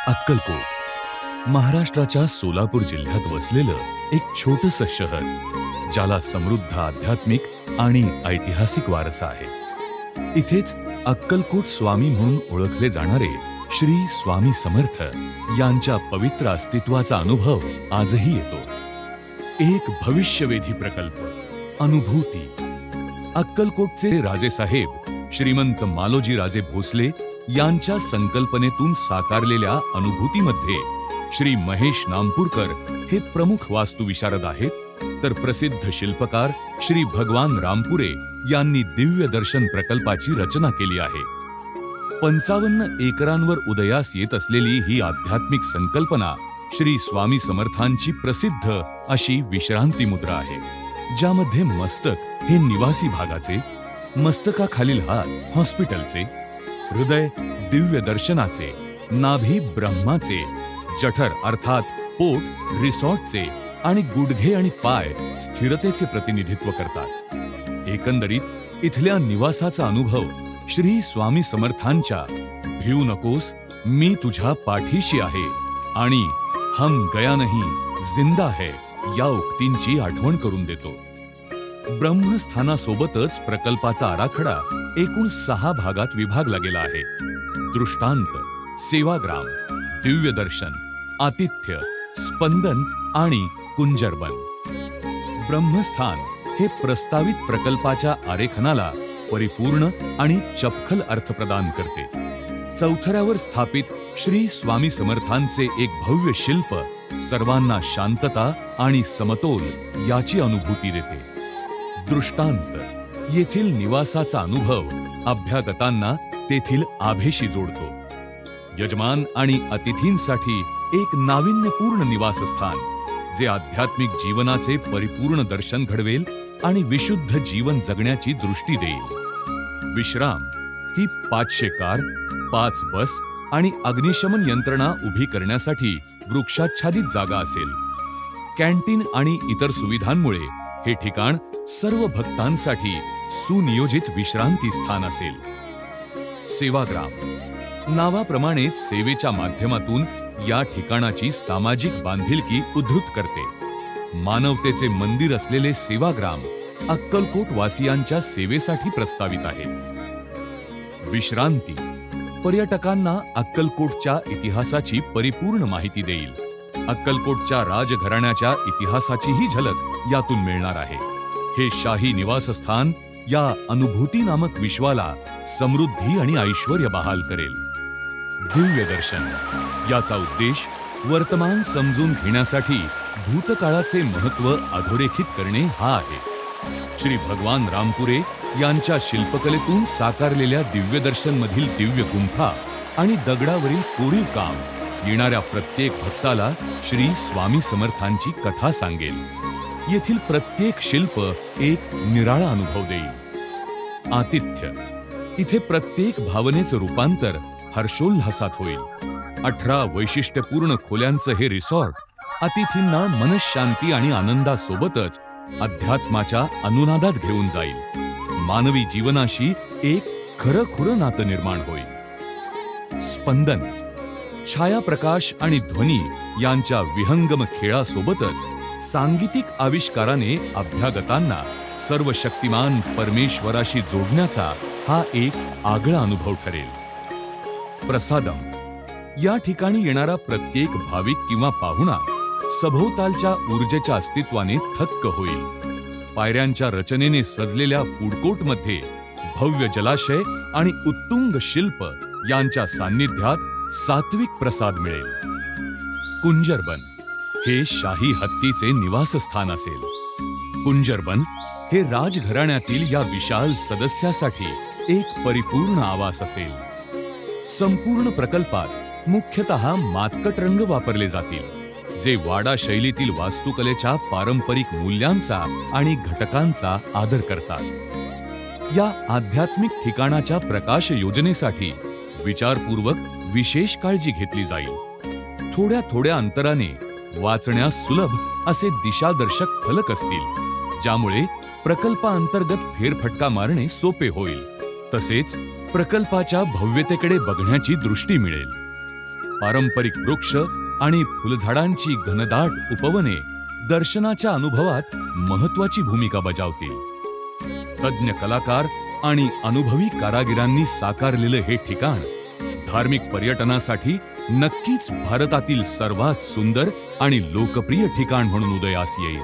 अक्कलकोट महाराष्ट्राच्या सोलापूर जिल्ह्यात वसलेलं एक छोटंसं शहर, ज्याला समृद्ध आध्यात्मिक आणि ऐतिहासिक वारसा आहे. इथेच अक्कलकोट स्वामी म्हणून ओळखले जाणारे श्री स्वामी समर्थ यांच्या पवित्र अस्तित्वाचा अनुभव आजही येतो. एक भविष्यवेधी प्रकल्प, अनुभूती. अक्कलकोटचे राजेसाहेब श्रीमंत मालोजी राजे भोसले यांच्या संकल्पनेतून साकारलेल्या अनुभूतीमध्ये श्री महेश नामपूरकर हे प्रमुख वास्तुविशारद आहेत, तर प्रसिद्ध शिल्पकार श्री भगवान रामपुरे यांनी दिव्य दर्शन प्रकल्पाची रचना केली आहे. 55 एकरांवर उदयास येत असलेली ही आध्यात्मिक संकल्पना श्री स्वामी समर्थांची प्रसिद्ध अशी विश्रांती मुद्रा आहे, ज्यामध्ये मस्तक हे निवासी भागाचे, मस्तकाखालील हात हॉस्पिटलचे, हृदय दिव्य दर्शनाचे, नाभी ब्रह्माचे, जठर अर्थात पोट रिसॉर्टचे आणि गुडघे आणि पाय स्थिरतेचे प्रतिनिधित्व करतात. एकंदरीत इथल्या निवासाचा अनुभव श्री स्वामी समर्थांच्या "भिऊ नकोस, मी तुझ्या पाठीशी आहे" आणि "हम गया नहीं, जिंदा है" या उक्तींची आठवण करून देतो. ब्रह्मस्थानासोबतच प्रकल्पाचा आराखडा एकूण 6 भागात विभागला गेला आहे. दृष्टांत, सेवाग्राम, दिव्य दर्शन, आतिथ्य, स्पंदन आणि कुंजरबन. ब्रह्मस्थान हे प्रस्तावित प्रकल्पाच्या आरेखनाला परिपूर्ण आणि चपखल अर्थ प्रदान करते. चौथऱ्यावर स्थापित श्री स्वामी समर्थांचे एक भव्य शिल्प सर्वांना शांतता आणि समतोल याची अनुभूती देते. दृष्टांत येथील निवासाचा अनुभव अभ्यागतांना तेथील आभेशी जोडतो. यजमान आणि अतिथींसाठी एक नाविन्यपूर्ण निवासस्थान, जे आध्यात्मिक जीवनाचे परिपूर्ण दर्शन घडवेल आणि विशुद्ध जीवन जगण्याची दृष्टी देईल. विश्राम ही 500 कार, 5 बस आणि अग्निशमन यंत्रणा उभी करण्यासाठी वृक्षाच्छादित जागा असेल. कॅन्टीन आणि इतर सुविधांमुळे हे ठिकाण सर्व भक्तांसाठी सुनियोजित विश्रांती स्थान असेल. सेवाग्राम नावाप्रमाणेच सेवेच्या माध्यमातून या ठिकाणाची सामाजिक बांधिलकी उद्धृत करते. मानवतेचे मंदिर असलेले सेवाग्राम अक्कलकोट वासियांच्या सेवेसाठी प्रस्तावित आहे. विश्रांती पर्यटकांना अक्कलकोटच्या इतिहासाची परिपूर्ण माहिती देईल. अक्कलकोटच्या राजघराण्याच्या इतिहासाचीही झलक यातून मिळणार आहे. हे शाही निवासस्थान या अनुभूती नामक विश्वाला समृद्धी आणि ऐश्वर्य बहाल करेल. दिव्य दर्शन याचा उद्देश वर्तमान समजून घेण्यासाठी भूतकाळाचे महत्त्व अधोरेखित करणे हा आहे. श्री भगवान रामपुरे यांच्या शिल्पकलेतून साकारलेल्या दिव्य दर्शन मधील दिव्य गुंफा आणि दगडावरील कोरीव काम येणाऱ्या प्रत्येक भक्ताला श्री स्वामी समर्थांची कथा सांगेल. येथील प्रत्येक शिल्प एक निराळा अनुभव देईल. आतिथ्य इथे प्रत्येक भावनेचं रूपांतर हर्षोल्हासात होईल. 18 वैशिष्ट्यपूर्ण खोल्यांचं हे रिसॉर्ट अतिथींना मनःशांती आणि आनंदासोबतच अध्यात्माच्या अनुनादात घेऊन जाईल. मानवी जीवनाशी एक खरंखुरं नातं निर्माण होईल. स्पंदन छायाप्रकाश आणि ध्वनी यांच्या विहंगम खेळासोबतच सांगीतिक आविष्काराने अभ्यागतांना सर्वशक्तिमान परमेश्वराशी जोडण्याचा हा एक आगळा अनुभव ठरेल. प्रसादम या ठिकाणी येणारा प्रत्येक भाविक किंवा पाहुणा सभोवतालच्या ऊर्जेच्या अस्तित्वाने थक्क होईल. पायऱ्यांच्या रचनेने सजलेल्या फूडकोर्टमध्ये भव्य जलाशय आणि उत्तुंग शिल्प यांच्या सान्निध्यात सात्विक प्रसाद मिळेल. कुंजरबन हे शाही हत्तीचे निवासस्थान असेल. कुंजरबन हे राजघराण्यातील या विशाल सदस्यासाठी एक परिपूर्ण आवास असेल. संपूर्ण प्रकल्पात मुख्यतः मातकट रंग वापरले जातील, जे वाडा शैलीतील वास्तुकलेच्या पारंपरिक मूल्यांचा आणि घटकांचा आदर करतात. या आध्यात्मिक ठिकाणाच्या प्रकाश योजनेसाठी विचारपूर्वक विशेष काळजी घेतली जाईल. थोड्या थोड्या अंतराने वाचण्यास सुलभ असे दिशादर्शक फलक असतील, ज्यामुळे प्रकल्पाअंतर्गत फेरफटका मारणे सोपे होईल. तसेच प्रकल्पाच्या भव्यतेकडे बघण्याची दृष्टी मिळेल. पारंपरिक वृक्ष आणि फुलझाडांची घनदाट उपवने दर्शनाच्या अनुभवात महत्वाची भूमिका बजावतील. तज्ञ कलाकार आणि अनुभवी कारागिरांनी साकारलेलं हे ठिकाण धार्मिक पर्यटनासाठी नक्कीच भारतातील सर्वात सुंदर आणि लोकप्रिय ठिकाण म्हणून उदयास येईल.